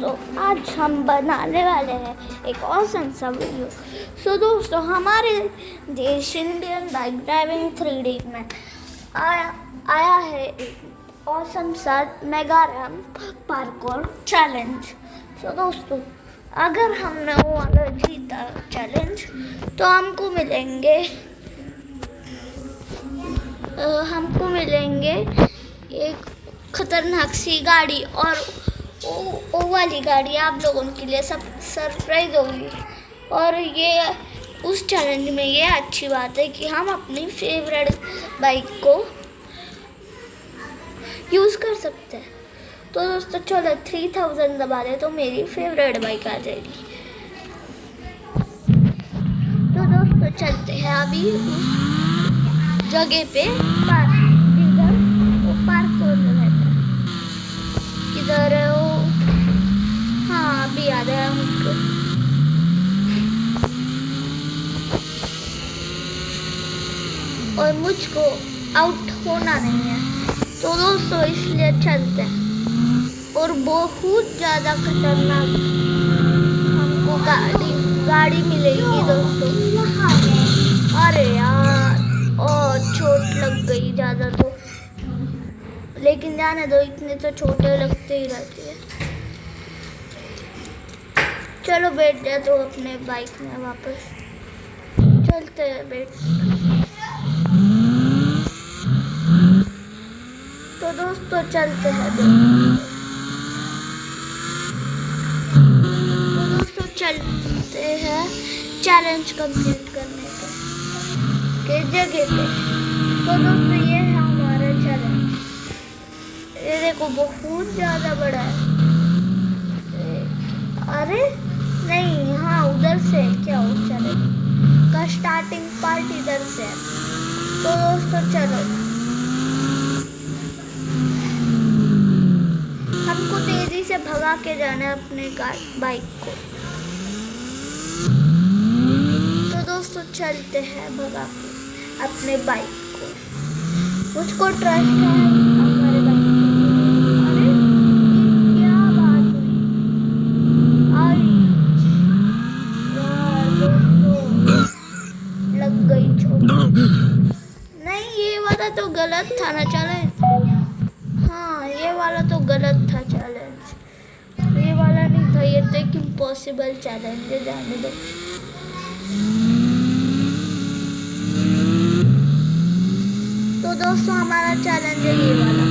दोस्तों, आज हम बनाने वाले हैं एक ऑसम सा वीडियो। सो दोस्तों, हमारे देश इंडियन बाइक ड्राइविंग 3D में आया है एक ऑसम सा मेगा रैंप पार्कोर चैलेंज। सो दोस्तों, अगर हमने वो वाला जीता चैलेंज तो हमको मिलेंगे एक खतरनाक सी गाड़ी, और वो वाली गाड़ी आप लोगों के लिए सब सरप्राइज होगी। और ये उस चैलेंज में ये अच्छी बात है कि हम अपनी फेवरेट बाइक को यूज़ कर सकते हैं। तो दोस्तों चलो 3000 दबा दे तो मेरी फेवरेट बाइक आ जाएगी। तो दोस्तों चलते हैं अभी उस जगह पे जिधर वो पार्क रहता है। किधर है वो? हाँ, अभी याद आया मुझको। और मुझको आउट होना नहीं है, तो दोस्तों इसलिए चलते हैं। और बहुत ज़्यादा खतरनाक हमको गाड़ी मिलेगी दोस्तों। अरे यार, और चोट लग गई ज़्यादा तो, लेकिन जाने दो, इतने तो छोटे लगते ही रहती है। चलो बैठ जा तो अपने बाइक में वापस चलते हैं। बैठ तो दोस्तों चलते हैं। चलते हैं चैलेंज कंप्लीट करने के जगह पे। तो दोस्तों ये है हमारा चैलेंज। ये देखो बहुत ज़्यादा बड़ा है। अरे नहीं, हाँ उधर से क्या हो, चैलेंज का स्टार्टिंग पार्ट इधर से है। तो दोस्तों चलो, हमको तेजी से भगा के जाना है अपने बाइक को। तो दोस्तों चलते हैं भगा के अपने बाइक को। मुझको ट्रस्ट है हमारे बाइक को। अरे क्या बात हुई? यार दोस्तों, लग गई चोट। नहीं, ये वाला तो गलत था ना चैलेंज। हाँ, ये वाला तो गलत था चैलेंज। ये वाला नहीं था, ये तो एक इम्पॉसिबल चैलेंज है, जाने दो। तो दोस्तों हमारा चैलेंज है ये वाला।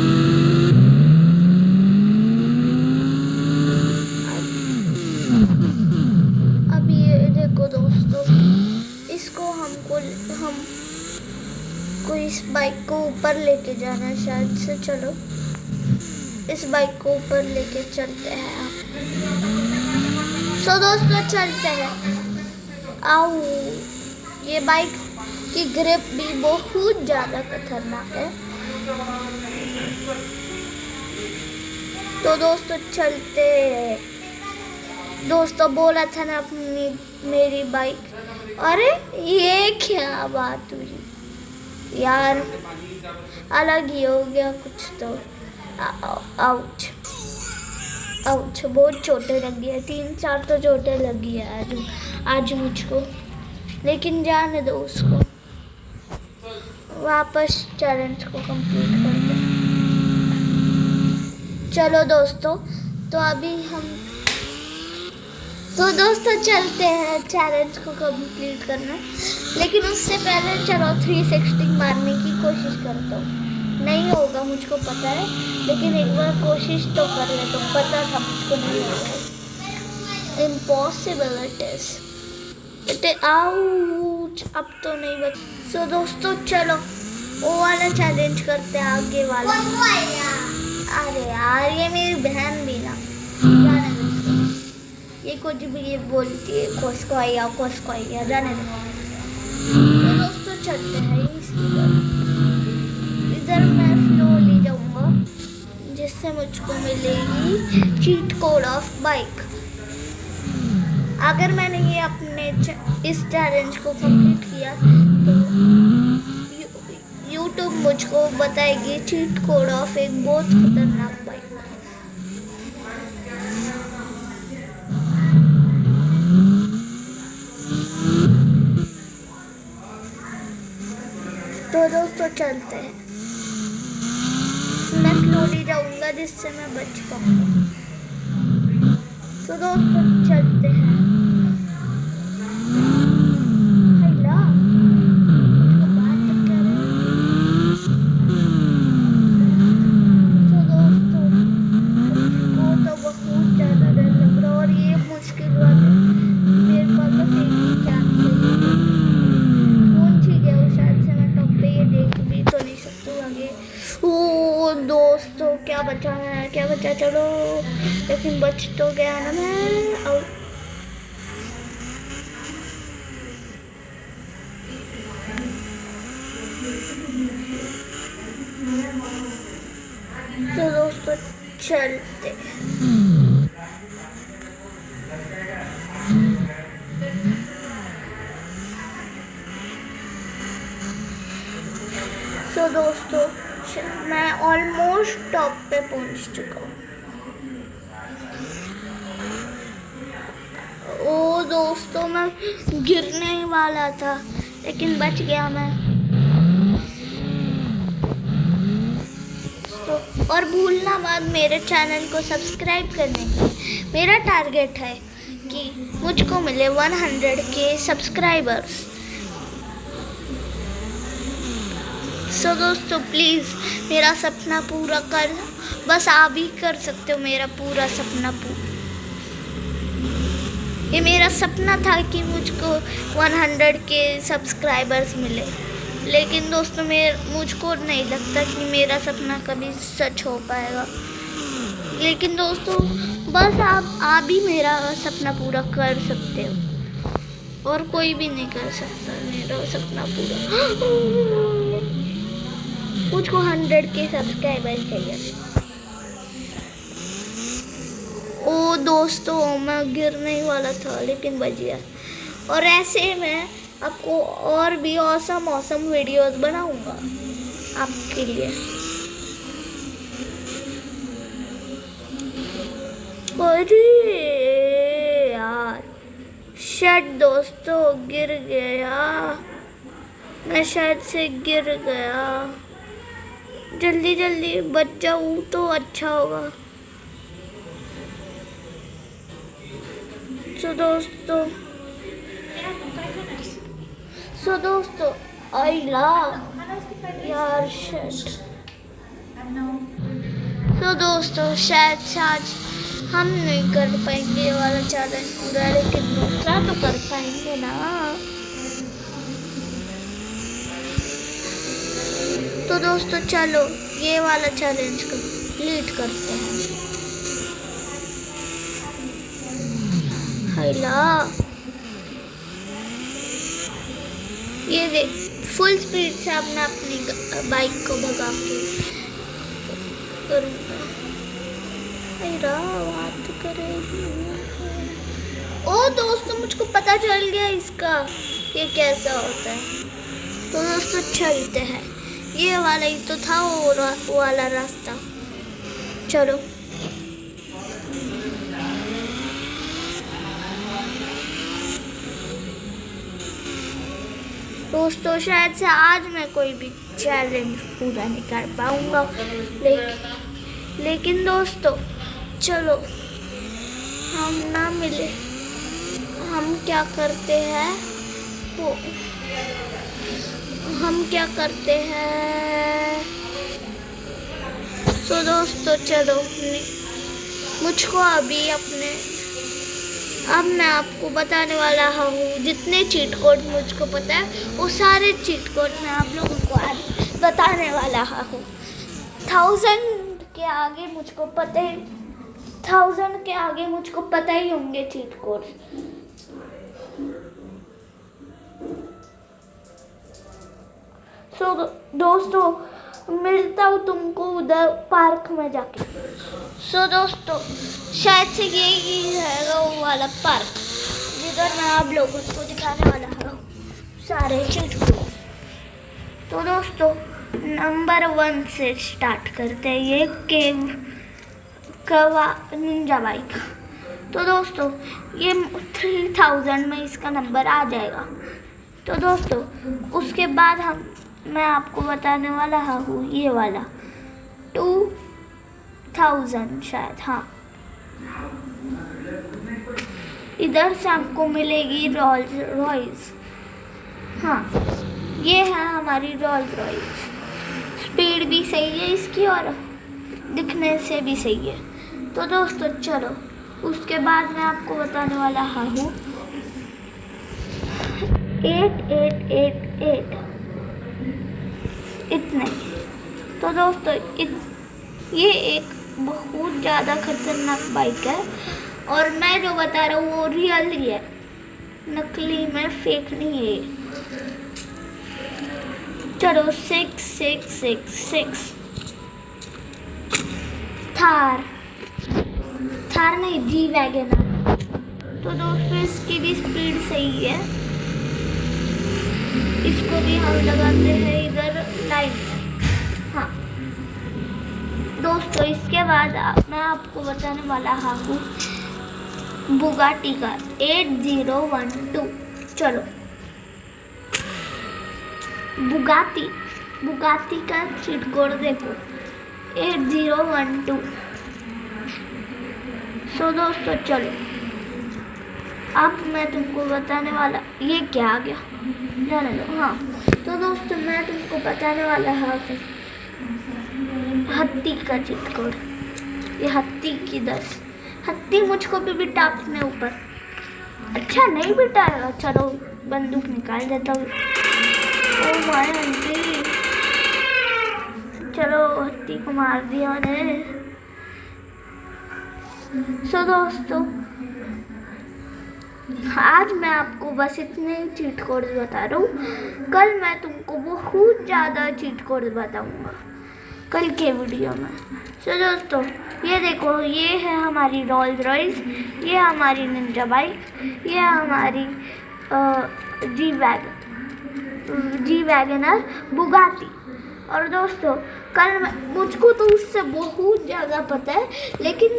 अब ये देखो दोस्तों, इसको हमको इस बाइक को ऊपर लेके जाना है शायद से। चलो इस बाइक को ऊपर लेके चलते हैं आप। सो दोस्तों चलते हैं। आओ, ये बाइक की ग्रिप भी बहुत ज़्यादा खतरनाक है। तो दोस्तों चलते। दोस्तों बोला था ना अपनी मेरी बाइक। अरे ये क्या बात हुई यार, अलग ही हो गया कुछ तो। आउच आउच, बहुत चोटें लगी है। 3-4 तो चोटें लगी है आज मुझको, लेकिन जाने दो उसको। वापस चैलेंज को कंप्लीट करते हैं। चलो दोस्तों, तो अभी हम चलते हैं चैलेंज को कंप्लीट करना। लेकिन उससे पहले चलो 360 मारने की कोशिश करता हूँ। नहीं होगा मुझको पता है, लेकिन एक बार कोशिश तो कर ले। तो पता था मुझको नहीं होगा। Impossible it is. आउच, अब तो नहीं बच। सो दोस्तों चलो वो वाला चैलेंज करते हैं, आगे वाला। अरे यार, ये मेरी बहन भी ना जाने दो, ये कुछ भी ये बोलती है, कोसको आया जाने दो। तो दोस्तों चलते हैं इधर मैं स्लोली जाऊंगा, जिससे मुझको मिलेगी चीट कोड ऑफ बाइक। अगर मैंने ये अपने इस चैलेंज को कंप्लीट किया तो यूट्यूब मुझको बताएगी चीट कोड ऑफ एक बहुत खतरनाक बाइक। चलते हैं। मैं स्लोली जाऊंगा जिससे मैं बच पाऊंगा। तो दोस्तों चलते हैं। हेलो, इसको बात तो करें। तो दोस्तों मुझको तो बहुत ज़्यादा डर लग रहा है और ये मुश्किल बात है। मेरे पास बस एक ही चांस है। कौन ठीक है वो, शायद से मैं टॉप पे ये देख भी तो नहीं सकती आगे। ओ दोस्तों क्या बचा है, क्या बचा, चलो लेकिन बच तो गया ना मैं। और तो दोस्तों चलते। तो दोस्तों मैं ऑलमोस्ट टॉप पे पहुंच चुका हूँ। ओ दोस्तों मैं गिरने ही वाला था लेकिन बच गया मैं। तो और भूलना मत मेरे चैनल को सब्सक्राइब करने की। मेरा टारगेट है कि मुझको मिले 100K सब्सक्राइबर्स। सो दोस्तों प्लीज़ मेरा सपना पूरा कर, बस आप ही कर सकते हो मेरा पूरा सपना पूरा। ये मेरा सपना था कि मुझको 100K सब्सक्राइबर्स मिले, लेकिन दोस्तों मुझको नहीं लगता कि मेरा सपना कभी सच हो पाएगा। लेकिन दोस्तों बस आप ही मेरा सपना पूरा कर सकते हो और कोई भी नहीं कर सकता मेरा सपना पूरा। मुझको 100K सब्सक्राइबर चाहिए। ओ दोस्तों मैं गिरने ही वाला था लेकिन बच गया। और ऐसे मैं आपको और भी ऑसम वीडियोस बनाऊंगा आपके लिए। अरे यार शायद दोस्तों गिर गया, मैं शायद से गिर गया। जल्दी जल्दी बच जाऊँ तो अच्छा होगा। सो दोस्तों आइला यार शिट। तो दोस्तों शायद से आज हम नहीं कर पाएंगे ये वाला चैलेंज पूरा, लेकिन दूसरा तो कर पाएंगे ना। तो दोस्तों चलो ये वाला चैलेंज कंप्लीट करते हैं। हेला ये देख फुल स्पीड से अब मैं अपनी बाइक को भगा के करूँगा। बात करेगी। ओ दोस्तों मुझको पता चल गया इसका ये कैसा होता है। तो दोस्तों चलते हैं, ये वाला ही तो था वो वाला रास्ता। चलो दोस्तों शायद से आज मैं कोई भी चैलेंज पूरा नहीं कर पाऊंगा, लेकिन दोस्तों चलो हम ना मिले, हम क्या करते हैं वो हम क्या करते हैं। तो दोस्तों चलो मुझको अभी अब मैं आपको बताने वाला हूँ जितने चीट कोड मुझको पता है वो सारे चीट कोड मैं आप लोगों को आज बताने वाला हूँ। 1000 के आगे मुझको पता ही होंगे चीट कोड। सो दोस्तों मिलता हूँ तुमको उधर पार्क में जाके। सो दोस्तों शायद से यही रहेगा वो वाला पार्क जिधर मैं आप लोगों को दिखाने वाला हूँ सारे चीट कोड। तो दोस्तों नंबर 1 से स्टार्ट करते हैं, ये केव कवा निंजा बाइक। तो दोस्तों ये 3000 में इसका नंबर आ जाएगा। तो दोस्तों उसके बाद हम मैं आपको बताने वाला हूँ ये वाला 2000 शायद, हाँ। इधर से आपको मिलेगी रोल्स रॉयस, हाँ ये है हमारी रोल्स रॉयस। स्पीड भी सही है इसकी और दिखने से भी सही है। तो दोस्तों चलो, उसके बाद मैं आपको बताने वाला हूँ 8888 इतने। तो दोस्तों ये एक बहुत ज़्यादा खतरनाक बाइक है और मैं जो बता रहा हूँ वो रियल ही है, नकली में, फेक नहीं है। चलो 6666 थार नहीं, जी वैगनर। तो दोस्तों इसकी भी स्पीड सही है, इसको भी हम लगाते हैं इधर लाइन में, हाँ। दोस्तों इसके बाद मैं आपको बताने वाला हूँ बुगाटी का 8012। चलो बुगाटी का चीट कोड देखो 8012। सो दोस्तों चलो, अब मैं तुमको बताने वाला, ये क्या आ गया, जाने दो, हाँ। तो दोस्तों मैं तुमको बताने वाला हूँ हत्ती का चीट कोड। ये हत्ती की 10, हत्ती मुझको भी बिठा अपने ऊपर, अच्छा नहीं बिठाएगा, चलो बंदूक निकाल देता हूँ। ओ माय आंटी, चलो हत्ती को मार दिया ने। सो दोस्तों आज मैं आपको बस इतने चीट कोड बता रहा हूँ, कल मैं तुमको बहुत ज़्यादा चीट कोड बताऊँगा कल के वीडियो में। सो दोस्तों ये देखो, ये है हमारी रोल्स रॉयस, ये हमारी निंजा बाइक, ये हमारी जी वैगनर बुगाटी। और दोस्तों कल मुझको तो उससे बहुत ज़्यादा पता है, लेकिन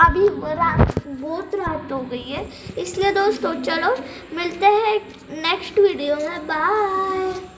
अभी बहुत रात हो गई है, इसलिए दोस्तों चलो मिलते हैं नेक्स्ट वीडियो में, बाय।